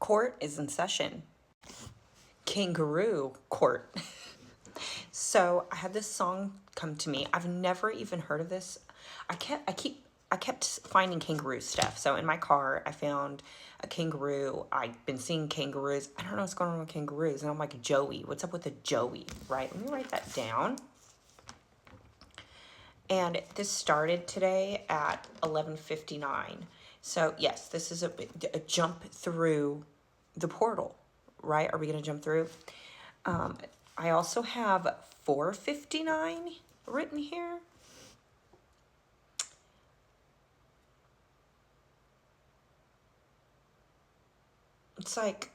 Court is in session. Kangaroo Court. So I had this song come to me. I've never even heard of this. I kept finding kangaroo stuff. So in my car, I found a kangaroo. I've been seeing kangaroos. I don't know what's going on with kangaroos. And I'm like, Joey, what's up with the Joey, right? Let me write that down. And this started today at 11:59. So yes, this is a jump through the portal, right? Are we going to jump through? I also have 4:59 written here. It's like,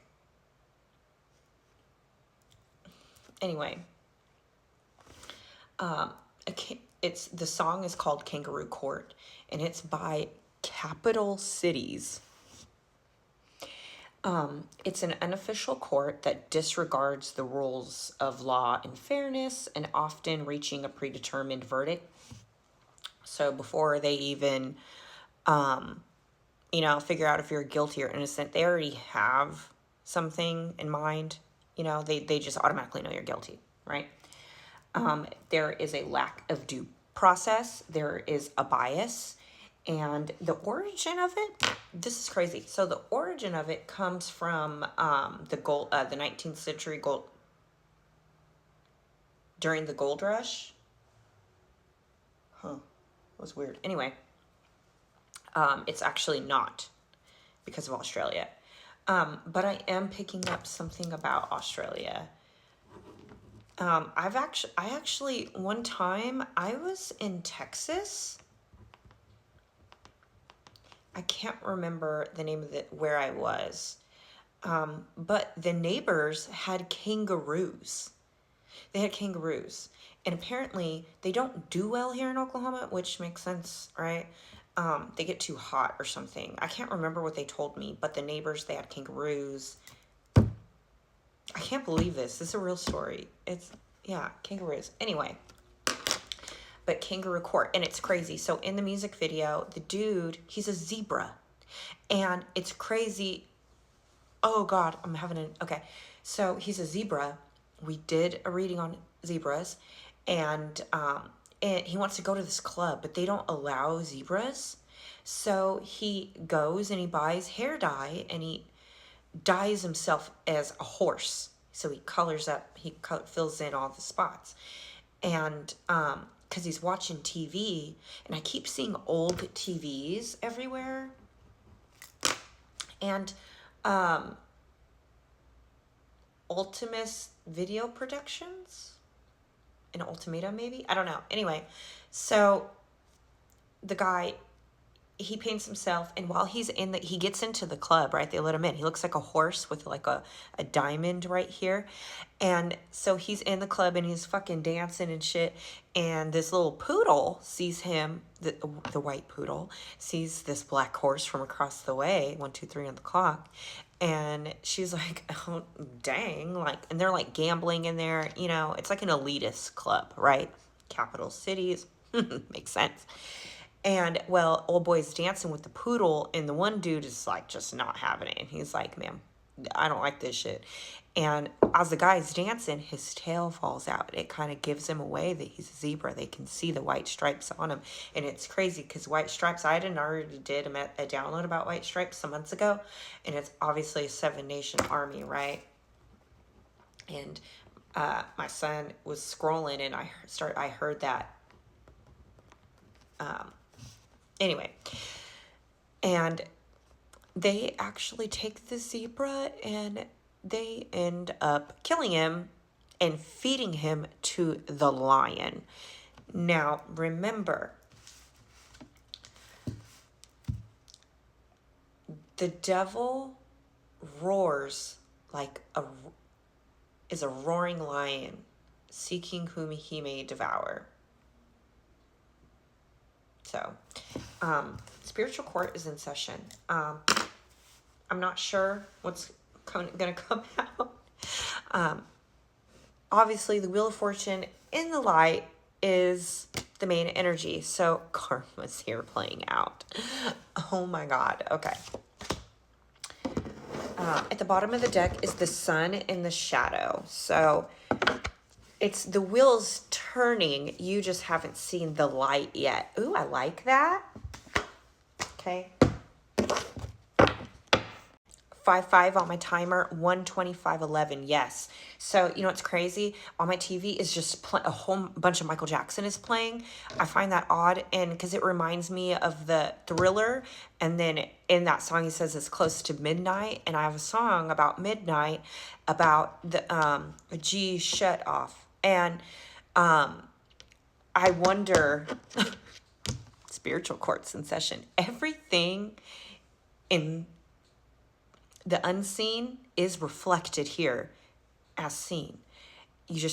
anyway, the song is called Kangaroo Court, and it's by Capital Cities. It's an unofficial court that disregards the rules of law and fairness, and often reaching a predetermined verdict. So before they even, figure out if you're guilty or innocent, they already have something in mind. They just automatically know you're guilty, right? There is a lack of due process. There is a bias. And the origin of it, this is crazy. So the origin of it comes from the 19th century during the gold rush. That was weird. Anyway, it's actually not because of Australia. But I am picking up something about Australia. I actually, one time I was in Texas. I can't remember the name of where I was. But the neighbors had kangaroos. They had kangaroos. And apparently they don't do well here in Oklahoma, which makes sense, right? They get too hot or something. I can't remember what they told me, but the neighbors, they had kangaroos. I can't believe this. This is a real story. Kangaroos. Anyway. But Kangaroo Court, and it's crazy. So in the music video, the dude, he's a zebra, and it's crazy. Oh God, okay. So he's a zebra. We did a reading on zebras, and he wants to go to this club, but they don't allow zebras. So he goes and he buys hair dye, and he dyes himself as a horse. So he fills in all the spots, and because he's watching TV, and I keep seeing old TVs everywhere, and Ultimus Video Productions, an Ultimatum maybe, I don't know. Anyway, so the guy, he paints himself, and while he gets into the club, right? They let him in. He looks like a horse with like a diamond right here. And so he's in the club and he's fucking dancing and shit. And this little poodle sees him, the white poodle, sees this black horse from across the way, 1, 2, 3 on the clock. And she's like, oh, dang. And they're like gambling in there. It's like an elitist club, right? Capital cities. Makes sense. And, well, old boy's dancing with the poodle, and the one dude is, like, just not having it. And he's like, man, I don't like this shit. And as the guy's dancing, his tail falls out. It kind of gives him away that he's a zebra. They can see the white stripes on him. And it's crazy because white stripes, I already did a download about white stripes some months ago. And it's obviously a 7-nation army, right? And my son was scrolling, and I heard that. Anyway, and they actually take the zebra and they end up killing him and feeding him to the lion. Now, remember, the devil roars is a roaring lion seeking whom he may devour. So, spiritual court is in session. I'm not sure what's going to come out. Obviously, the Wheel of Fortune in the light is the main energy. So, karma's here playing out. Oh my God. Okay. At the bottom of the deck is the sun in the shadow. So it's the wheel's turning. You just haven't seen the light yet. Ooh, I like that. Okay. 5-5 on my timer, 1:25:11. Yes. So, you know what's crazy? On my TV is just a whole bunch of Michael Jackson is playing. I find that odd, and because it reminds me of the Thriller, and then in that song he says it's close to midnight, and I have a song about midnight about the G shut off. And I wonder spiritual courts in session. Everything in the unseen is reflected here as seen. You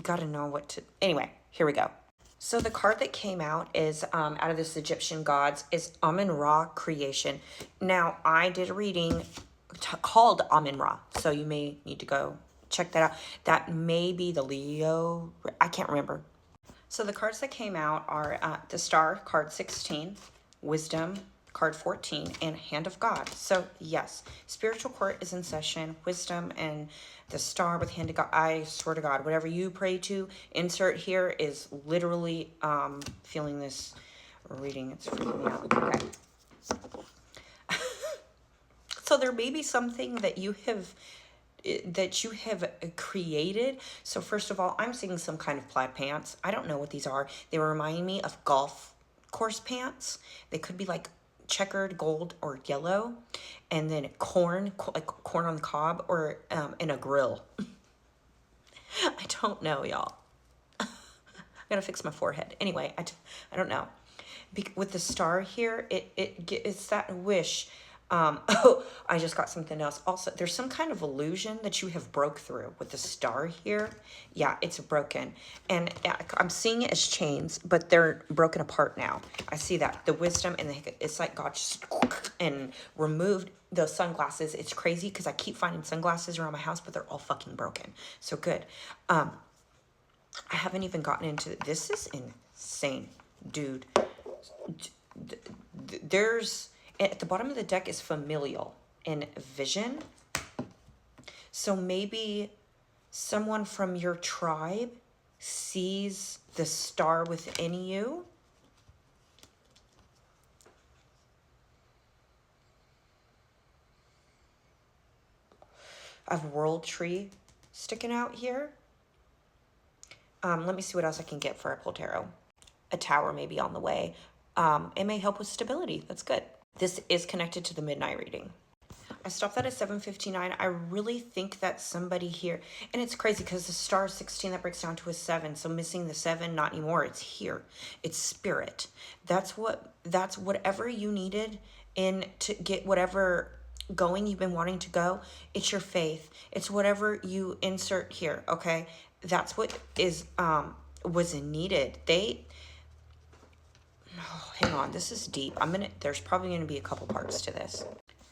got to know what to... Anyway, here we go. So the card that came out is, out of this Egyptian gods, is Amun-Ra creation. Now, I did a reading called Amun-Ra, so you may need to go check that out. That may be the Leo... I can't remember. So the cards that came out are the Star, card 16, Wisdom, card 14, and Hand of God. So yes, spiritual court is in session. Wisdom and the Star with Hand of God. I swear to God, whatever you pray to, insert here is literally feeling this reading. It's freaking me out. Okay. So there may be something that you have created. So first of all, I'm seeing some kind of plaid pants. I don't know what these are. They remind me of golf course pants. They could be like checkered gold or yellow, and then corn, like corn on the cob, or in a grill. I don't know, y'all. I gotta fix my forehead. Anyway, I don't know. With the star here, it's that wish. Oh, I just got something else. Also, there's some kind of illusion that you have broke through with the star here. Yeah, it's broken. And I'm seeing it as chains, but they're broken apart now. I see that. The wisdom, and it's like God just and removed those sunglasses. It's crazy because I keep finding sunglasses around my house, but they're all fucking broken. So good. I haven't even gotten into this. Is insane, dude. There's... At the bottom of the deck is familial and vision. So maybe someone from your tribe sees the star within you. I have world tree sticking out here. Let me see what else I can get for a Poltero. A tower may be on the way. It may help with stability. That's good. This is connected to the midnight reading. I stopped that at 7:59. I really think that somebody here, and it's crazy because the star is 16, that breaks down to a 7. So missing the 7, not anymore. It's here. It's spirit. That's whatever you needed in to get whatever going you've been wanting to go. It's your faith. It's whatever you insert here. Okay. That's what was needed. Oh, hang on, this is deep. There's probably gonna be a couple parts to this.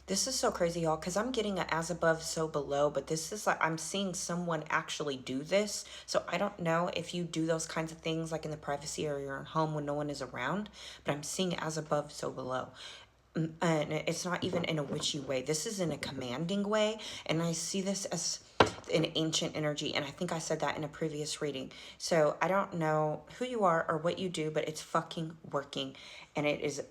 This is so crazy, y'all, because I'm getting an as above, so below, but this is like, I'm seeing someone actually do this. So I don't know if you do those kinds of things like in the privacy or your home when no one is around, but I'm seeing as above, so below. And it's not even in a witchy way. This is in a commanding way, and I see this as an ancient energy, and I think I said that in a previous reading. So I don't know who you are or what you do, but it's fucking working, and it is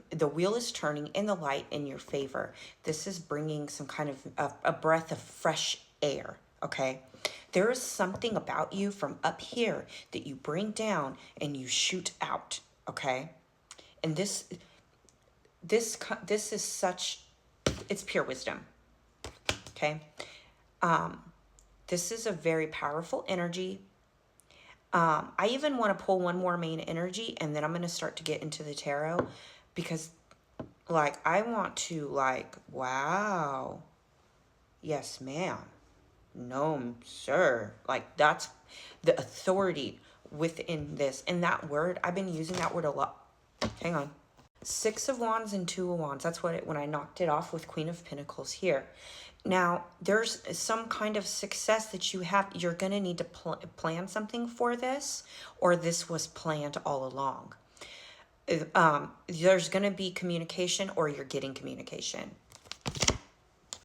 the wheel is turning in the light in your favor. This is bringing some kind of a breath of fresh air. Okay, there is something about you from up here that you bring down and you shoot out. Okay, and this is such, it's pure wisdom. Okay. This is a very powerful energy. I even want to pull one more main energy, and then I'm going to start to get into the tarot, because like, I want to like, wow. Yes, ma'am. No, sir. Like, that's the authority within this. And that word, I've been using that word a lot. Hang on. 6 of Wands and 2 of Wands. That's what when I knocked it off with Queen of Pentacles here. Now, there's some kind of success that you have. You're going to need to plan something for this, or this was planned all along. There's going to be communication, or you're getting communication.